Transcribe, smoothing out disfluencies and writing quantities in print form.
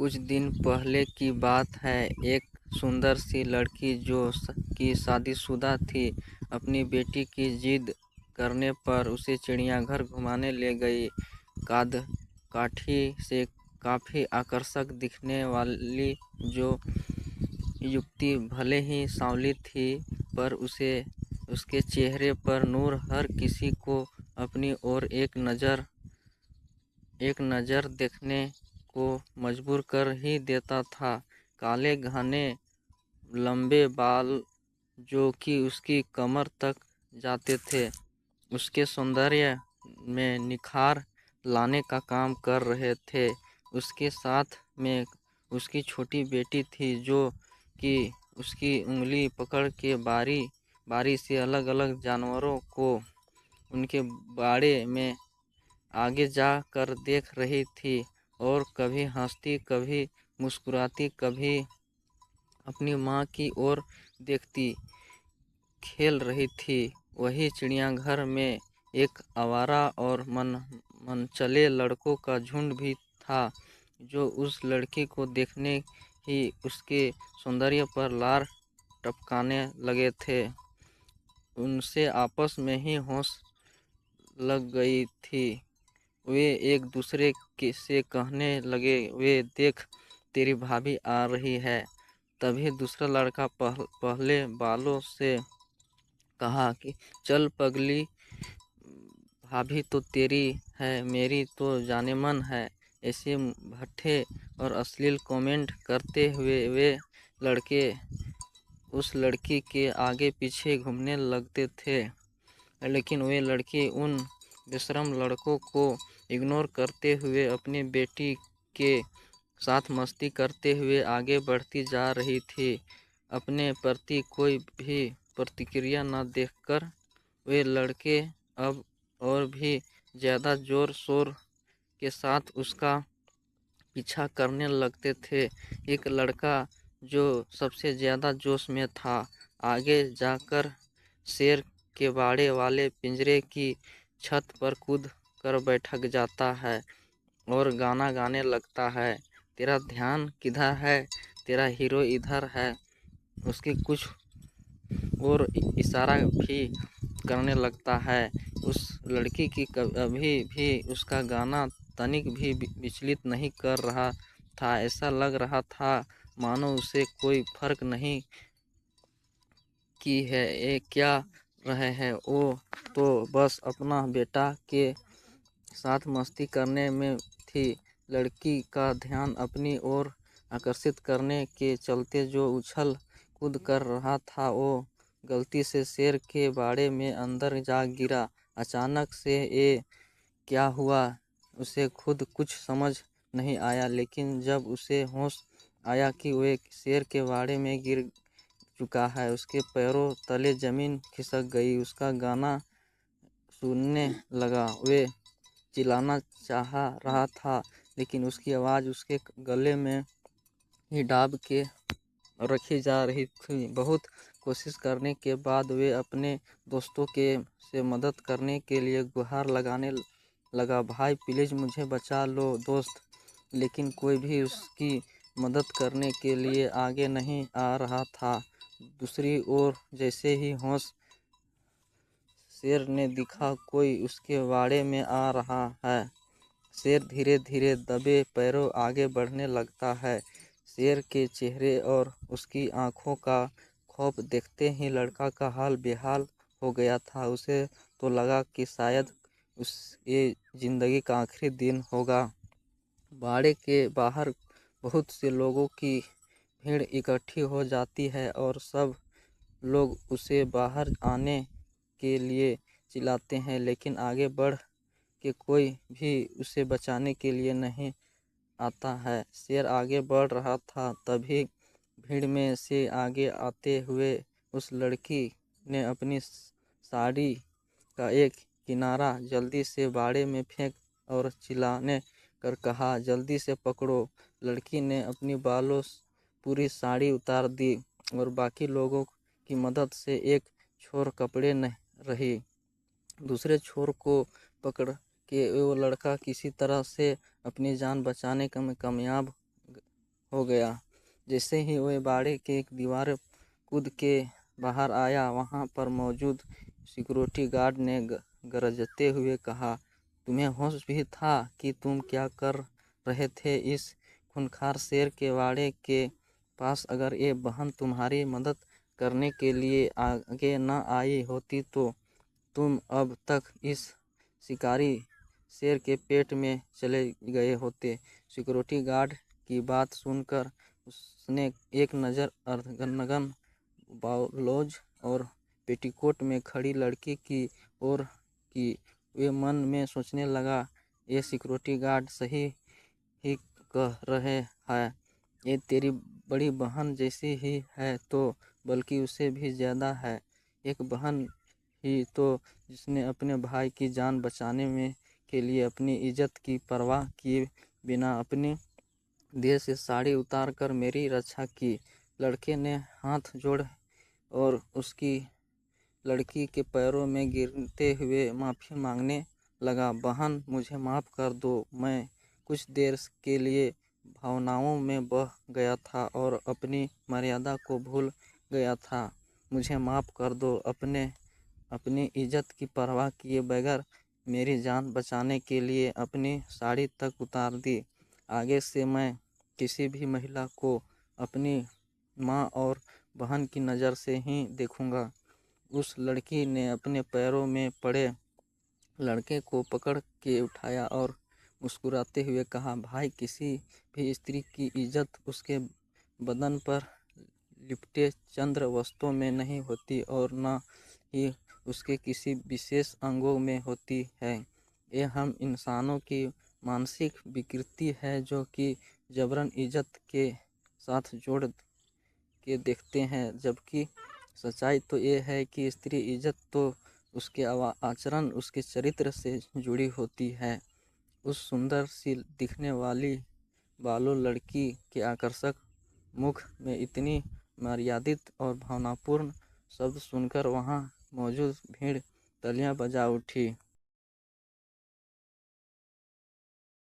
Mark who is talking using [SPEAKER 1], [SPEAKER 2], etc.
[SPEAKER 1] कुछ दिन पहले की बात है। एक सुंदर सी लड़की कि शादीशुदा थी, अपनी बेटी की जिद करने पर उसे चिड़ियाघर घुमाने ले गई। काठी से काफ़ी आकर्षक दिखने वाली जो युवती भले ही सांवली थी, पर उसके चेहरे पर नूर हर किसी को अपनी ओर एक नज़र देखने को मजबूर कर ही देता था। काले घने लंबे बाल जो कि उसकी कमर तक जाते थे, उसके सौंदर्य में निखार लाने का काम कर रहे थे। उसके साथ में उसकी छोटी बेटी थी, जो कि उसकी उंगली पकड़ के बारी बारी से अलग अलग जानवरों को उनके बाड़े में आगे जा कर देख रही थी, और कभी हंसती, कभी मुस्कुराती, कभी अपनी माँ की ओर देखती खेल रही थी। वही चिड़ियाघर में एक आवारा और मनचले लड़कों का झुंड भी था, जो उस लड़की को देखने ही उसके सौंदर्य पर लार टपकाने लगे थे। उनसे आपस में ही होश लग गई थी। वे एक दूसरे से कहने लगे, वे देख, तेरी भाभी आ रही है। तभी दूसरा लड़का पहले बालों से कहा कि चल पगली, भाभी तो तेरी है, मेरी तो जानेमन है। ऐसे भट्ठे और अश्लील कमेंट करते हुए वे लड़के उस लड़की के आगे पीछे घूमने लगते थे, लेकिन वे लड़की उन बेशर्म लड़कों को इग्नोर करते हुए अपनी बेटी के साथ मस्ती करते हुए आगे बढ़ती जा रही थी। अपने प्रति कोई भी प्रतिक्रिया न देखकर वे लड़के अब और भी ज़्यादा ज़ोर शोर के साथ उसका पीछा करने लगते थे। एक लड़का जो सबसे ज़्यादा जोश में था, आगे जाकर शेर के बाड़े वाले पिंजरे की छत पर कूद कर बैठ जाता है और गाना गाने लगता है, तेरा ध्यान किधर है, तेरा हीरो इधर है। उसकी कुछ और इशारा भी करने लगता है। उस लड़की की अभी भी उसका गाना तनिक भी विचलित नहीं कर रहा था। ऐसा लग रहा था मानो उसे कोई फर्क नहीं की है ये क्या रहे हैं, वो तो बस अपना बेटा के साथ मस्ती करने में थी। लड़की का ध्यान अपनी ओर आकर्षित करने के चलते जो उछल कूद कर रहा था, वो गलती से शेर के बाड़े में अंदर जा गिरा। अचानक से ये क्या हुआ, उसे खुद कुछ समझ नहीं आया, लेकिन जब उसे होश आया कि वह शेर के बाड़े में गिर चुका है, उसके पैरों तले ज़मीन खिसक गई। उसका गाना सुनने लगा। वे चिल्लाना चाह रहा था, लेकिन उसकी आवाज़ उसके गले में ही दाब के रखी जा रही थी। बहुत कोशिश करने के बाद वे अपने दोस्तों से मदद करने के लिए गुहार लगाने लगा, भाई प्लीज़ मुझे बचा लो दोस्त। लेकिन कोई भी उसकी मदद करने के लिए आगे नहीं आ रहा था। दूसरी ओर जैसे ही होश शेर ने दिखा कोई उसके बाड़े में आ रहा है, शेर धीरे धीरे दबे पैरों आगे बढ़ने लगता है। शेर के चेहरे और उसकी आंखों का खौफ देखते ही लड़का का हाल बेहाल हो गया था। उसे तो लगा कि शायद ये ज़िंदगी का आखिरी दिन होगा। बाड़े के बाहर बहुत से लोगों की भीड़ इकट्ठी हो जाती है और सब लोग उसे बाहर आने के लिए चिल्लाते हैं, लेकिन आगे बढ़ कि कोई भी उसे बचाने के लिए नहीं आता है। शेर आगे बढ़ रहा था, तभी भीड़ में से आगे आते हुए उस लड़की ने अपनी साड़ी का एक किनारा जल्दी से बाड़े में फेंक और चिल्लाने कर कहा, जल्दी से पकड़ो। लड़की ने अपनी बालों पूरी साड़ी उतार दी और बाकी लोगों की मदद से एक छोर कपड़े न रही। दूसरे छोर को पकड़ के वो लड़का किसी तरह से अपनी जान बचाने में कामयाब हो गया। जैसे ही वह बाड़े के एक दीवार कूद के बाहर आया, वहाँ पर मौजूद सिक्योरिटी गार्ड ने गरजते हुए कहा, तुम्हें होश भी था कि तुम क्या कर रहे थे इस खूंखार शेर के बाड़े के पास? अगर ये बहन तुम्हारी मदद करने के लिए आगे न आई होती तो तुम अब तक इस शिकारी शेर के पेट में चले गए होते। सिक्योरिटी गार्ड की बात सुनकर उसने एक नज़र अर्धनग्न ब्लाउज और पेटीकोट में खड़ी लड़की की ओर की। वे मन में सोचने लगा, ये सिक्योरिटी गार्ड सही ही कह रहे हैं, ये तेरी बड़ी बहन जैसी ही है तो बल्कि उससे भी ज़्यादा है। एक बहन ही तो जिसने अपने भाई की जान बचाने में के लिए अपनी इज्जत की परवाह किए बिना अपने देह से साड़ी उतार कर मेरी रक्षा की। लड़के ने हाथ जोड़ और उसकी लड़की के पैरों में गिरते हुए माफ़ी मांगने लगा। बहन, मुझे माफ़ कर दो, मैं कुछ देर के लिए भावनाओं में बह गया था और अपनी मर्यादा को भूल गया था। मुझे माफ़ कर दो। अपनी इज्जत की परवाह किए बगैर मेरी जान बचाने के लिए अपनी साड़ी तक उतार दी। आगे से मैं किसी भी महिला को अपनी माँ और बहन की नज़र से ही देखूंगा। उस लड़की ने अपने पैरों में पड़े लड़के को पकड़ के उठाया और मुस्कुराते हुए कहा, भाई, किसी भी स्त्री की इज्जत उसके बदन पर लिपटे चंद्र वस्त्रों में नहीं होती और न ही उसके किसी विशेष अंगों में होती है। ये हम इंसानों की मानसिक विकृति है जो कि जबरन इज्जत के साथ जोड़ के देखते हैं, जबकि सच्चाई तो ये है कि स्त्री इज्जत तो उसके आचरण, उसके चरित्र से जुड़ी होती है। उस सुंदर सी दिखने वाली बालो लड़की के आकर्षक मुख में इतनी मर्यादित और भावनापूर्ण शब्द सुनकर वहाँ मौजूद भीड़ तालियां बजा उठी।